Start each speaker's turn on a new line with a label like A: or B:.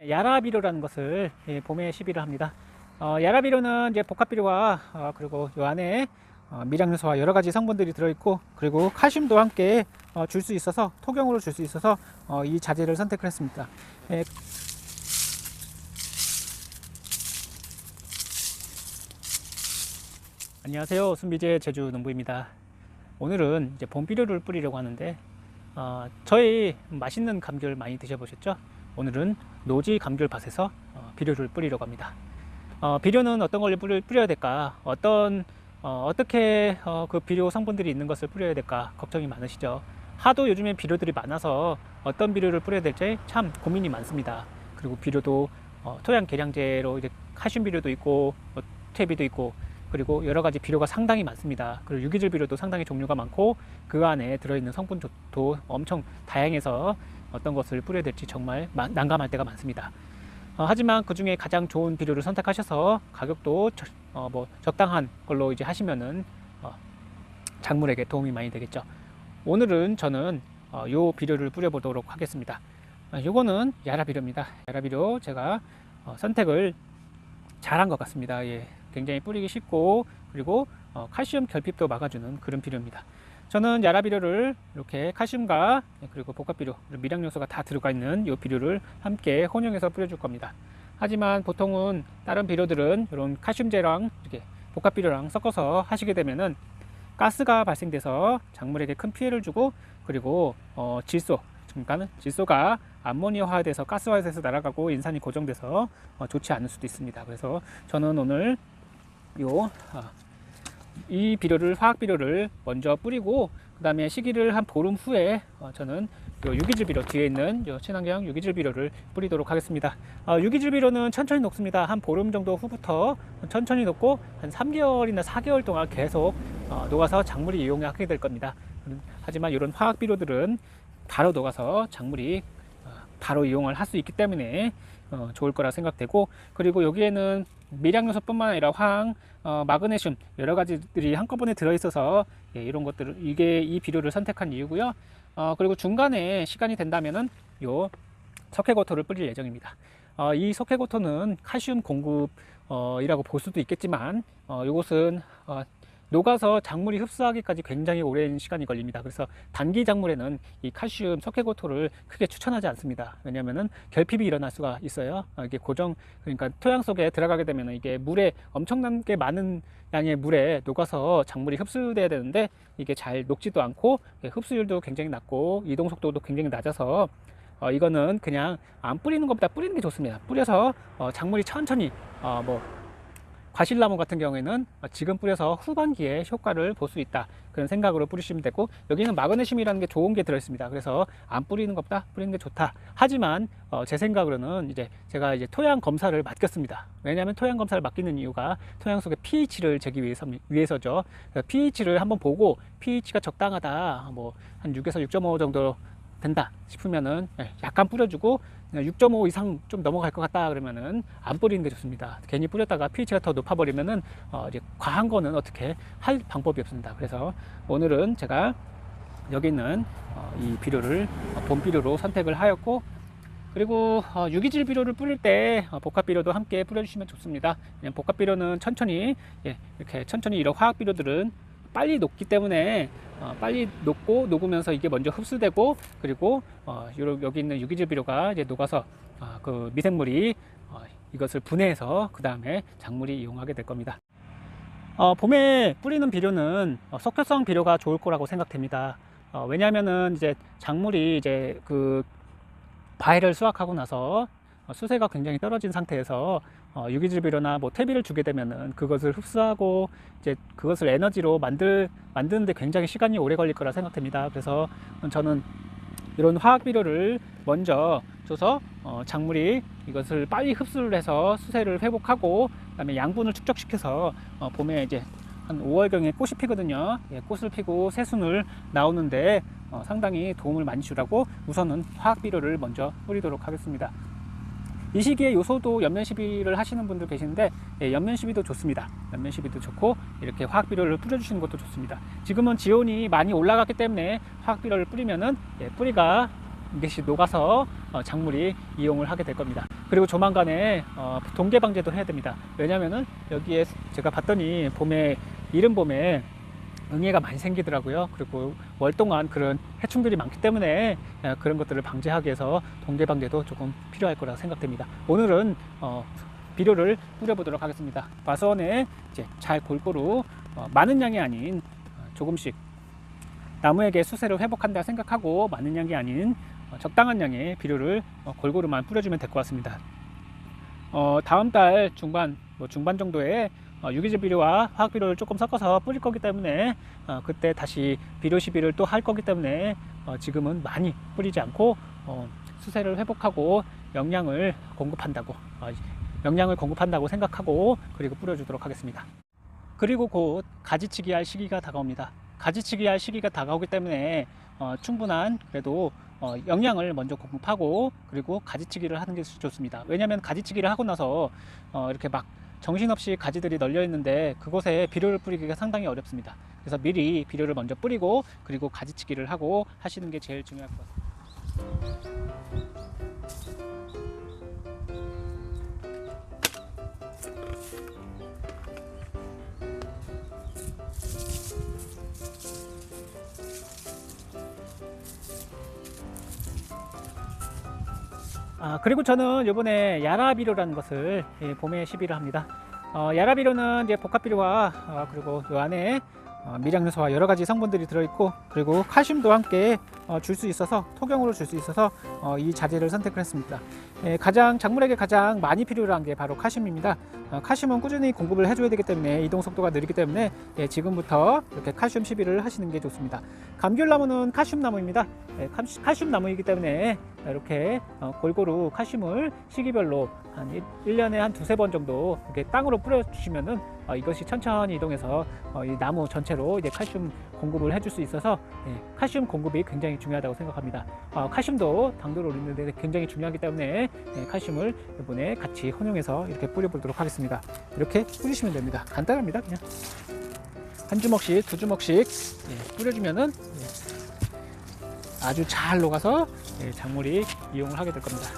A: 야라비료라는 것을 봄에 시비를 합니다. 야라비료는 이제 복합비료와 그리고 이 안에 미량요소와 여러 가지 성분들이 들어있고, 그리고 칼슘도 함께 줄 수 있어서, 토경으로 줄 수 있어서 이 자재를 선택을 했습니다. 안녕하세요, 순비제 제주농부입니다. 오늘은 이제 봄비료를 뿌리려고 하는데, 저희 맛있는 감귤 많이 드셔보셨죠? 오늘은 노지 감귤밭에서 비료를 뿌리려고 합니다. 비료는 어떤 걸 뿌려야 될까? 어떻게 그 비료 성분들이 있는 것을 뿌려야 될까? 걱정이 많으시죠? 하도 요즘에 비료들이 많아서 어떤 비료를 뿌려야 될지 참 고민이 많습니다. 그리고 비료도 토양 계량제로 이제 칼슘 비료도 있고, 퇴비도 있고, 그리고 여러 가지 비료가 상당히 많습니다. 그리고 유기질 비료도 상당히 종류가 많고, 그 안에 들어있는 성분도 엄청 다양해서 어떤 것을 뿌려야 될지 정말 난감할 때가 많습니다. 하지만 그 중에 가장 좋은 비료를 선택하셔서 가격도 적당한 걸로 이제 하시면은 작물에게 도움이 많이 되겠죠. 오늘은 저는 요 비료를 뿌려보도록 하겠습니다. 요거는 야라비료입니다. 야라비료 제가 선택을 잘한 것 같습니다. 예, 굉장히 뿌리기 쉽고, 그리고 칼슘 결핍도 막아주는 그런 비료입니다. 저는 야라비료를 이렇게 칼슘과 그리고 복합비료, 미량요소가 다 들어가 있는 이 비료를 함께 혼용해서 뿌려줄 겁니다. 하지만 보통은 다른 비료들은 이런 칼슘제랑 이렇게 복합비료랑 섞어서 하시게 되면은 가스가 발생돼서 작물에게 큰 피해를 주고, 그리고 그러니까 질소가 암모니아화돼서 가스화돼서 날아가고 인산이 고정돼서 좋지 않을 수도 있습니다. 그래서 저는 오늘 이 비료를, 화학 비료를 먼저 뿌리고, 그 다음에 시기를 한 보름 후에 저는 요 유기질 비료, 뒤에 있는 요 친환경 유기질 비료를 뿌리도록 하겠습니다. 유기질 비료는 천천히 녹습니다. 한 보름 정도 후부터 천천히 녹고 한 3개월이나 4개월 동안 계속 녹아서 작물이 이용하게 될 겁니다. 하지만 이런 화학 비료들은 바로 녹아서 작물이 바로 이용을 할 수 있기 때문에 좋을 거라 생각되고, 그리고 여기에는 미량요소뿐만 아니라 황, 마그네슘 여러 가지들이 한꺼번에 들어있어서 이런 것들을 이 비료를 선택한 이유고요. 그리고 중간에 시간이 된다면은 요 석회고토를 뿌릴 예정입니다. 이 석회고토는 칼슘 공급이라고 볼 수도 있겠지만, 이것은 녹아서 작물이 흡수하기까지 굉장히 오랜 시간이 걸립니다. 그래서 단기 작물에는 이 칼슘 석회고토를 크게 추천하지 않습니다. 왜냐하면 결핍이 일어날 수가 있어요. 이게 그러니까 토양 속에 들어가게 되면 이게 물에 엄청나게 많은 양의 물에 녹아서 작물이 흡수돼야 되는데, 이게 잘 녹지도 않고 흡수율도 굉장히 낮고 이동 속도도 굉장히 낮아서 이거는 그냥 안 뿌리는 것보다 뿌리는 게 좋습니다. 뿌려서 작물이 천천히 과실나무 같은 경우에는 지금 뿌려서 후반기에 효과를 볼 수 있다, 그런 생각으로 뿌리시면 되고, 여기는 마그네슘이라는 게 좋은 게 들어있습니다. 그래서 안 뿌리는 것보다 뿌리는 게 좋다. 하지만 제 생각으로는 제가 토양 검사를 맡겼습니다. 왜냐하면 토양 검사를 맡기는 이유가 토양 속의 pH를 재기 위해서죠. pH를 한번 보고 pH가 적당하다, 한 6에서 6.5 정도 된다 싶으면은 약간 뿌려주고, 6.5 이상 좀 넘어갈 것 같다 그러면은 안 뿌리는 게 좋습니다. 괜히 뿌렸다가 pH가 더 높아 버리면은 이제 과한 거는 어떻게 할 방법이 없습니다. 그래서 오늘은 제가 여기 있는 이 비료를 봄 비료로 선택을 하였고, 그리고 유기질 비료를 뿌릴 때 복합 비료도 함께 뿌려주시면 좋습니다. 복합 비료는 천천히 이렇게 천천히, 이런 화학 비료들은 빨리 녹기 때문에 빨리 녹으면서 이게 먼저 흡수되고, 그리고 여기 있는 유기질 비료가 이제 녹아서 그 미생물이 이것을 분해해서 그 다음에 작물이 이용하게 될 겁니다. 봄에 뿌리는 비료는 석회성 비료가 좋을 거라고 생각됩니다. 왜냐하면은 이제 작물이 그 과일을 수확하고 나서 수세가 굉장히 떨어진 상태에서 유기질 비료나 퇴비를 주게 되면은 그것을 흡수하고 이제 그것을 에너지로 만드는데 굉장히 시간이 오래 걸릴 거라 생각됩니다. 그래서 저는 이런 화학 비료를 먼저 줘서 작물이 이것을 빨리 흡수를 해서 수세를 회복하고, 그다음에 양분을 축적시켜서 봄에 이제 한 5월경에 꽃이 피거든요. 꽃을 피고 새순을 나오는데 상당히 도움을 많이 주라고 우선은 화학 비료를 먼저 뿌리도록 하겠습니다. 이 시기에 요소도 연면 시비를 하시는 분들 계시는데, 연면 시비도 좋습니다. 연면 시비도 좋고, 이렇게 화학 비료를 뿌려주시는 것도 좋습니다. 지금은 지온이 많이 올라갔기 때문에 화학 비료를 뿌리면은 뿌리가 이것이 녹아서 작물이 이용을 하게 될 겁니다. 그리고 조만간에 동계 방제도 해야 됩니다. 왜냐면은 여기에 제가 봤더니 이른 봄에 응애가 많이 생기더라고요. 그리고 월동안 그런 해충들이 많기 때문에 그런 것들을 방지하기 위해서 동계 방제도 조금 필요할 거라 생각됩니다. 오늘은 비료를 뿌려보도록 하겠습니다. 과수원에 이제 잘 골고루 많은 양이 아닌 조금씩 나무에게 수세를 회복한다 생각하고 많은 양이 아닌 적당한 양의 비료를 골고루만 뿌려주면 될 것 같습니다. 다음 달 중반 정도에 유기질 비료와 화학 비료를 조금 섞어서 뿌릴 거기 때문에 그때 다시 비료 시비를 또 할 거기 때문에 지금은 많이 뿌리지 않고 수세를 회복하고 영양을 공급한다고 생각하고 그리고 뿌려주도록 하겠습니다. 그리고 곧 가지치기 할 시기가 다가옵니다. 가지치기 할 시기가 다가오기 때문에 충분한 그래도 영양을 먼저 공급하고 그리고 가지치기를 하는 게 좋습니다. 왜냐하면 가지치기를 하고 나서 이렇게 막 정신없이 가지들이 널려 있는데 그곳에 비료를 뿌리기가 상당히 어렵습니다. 그래서 미리 비료를 먼저 뿌리고 그리고 가지치기를 하고 하시는 게 제일 중요할 것 같습니다. 그리고 저는 이번에 야라비료라는 것을 봄에 시비를 합니다. 야라비료는 이제 복합비료와 그리고 이 안에 미량요소와 여러 가지 성분들이 들어있고 그리고 칼슘도 함께 줄 수 있어서 토경으로 줄 수 있어서 이 자재를 선택을 했습니다. 작물에게 가장 많이 필요한 게 바로 칼슘입니다. 칼슘은 꾸준히 공급을 해줘야 되기 때문에 이동 속도가 느리기 때문에 지금부터 이렇게 칼슘 시비를 하시는 게 좋습니다. 감귤나무는 칼슘나무입니다. 칼슘나무이기 때문에 이렇게 골고루 칼슘을 시기별로 한 1년에 한 두세 번 정도 이렇게 땅으로 뿌려주시면은 이것이 천천히 이동해서 이 나무 전체로 이제 칼슘 공급을 해줄 수 있어서 칼슘 공급이 굉장히 중요하다고 생각합니다. 칼슘도 당도를 올리는 데 굉장히 중요하기 때문에 칼슘을 이번에 같이 혼용해서 이렇게 뿌려보도록 하겠습니다. 이렇게 뿌리시면 됩니다. 간단합니다. 그냥 한 주먹씩 두 주먹씩 뿌려주면은 아주 잘 녹아서 작물이 이용을 하게 될 겁니다.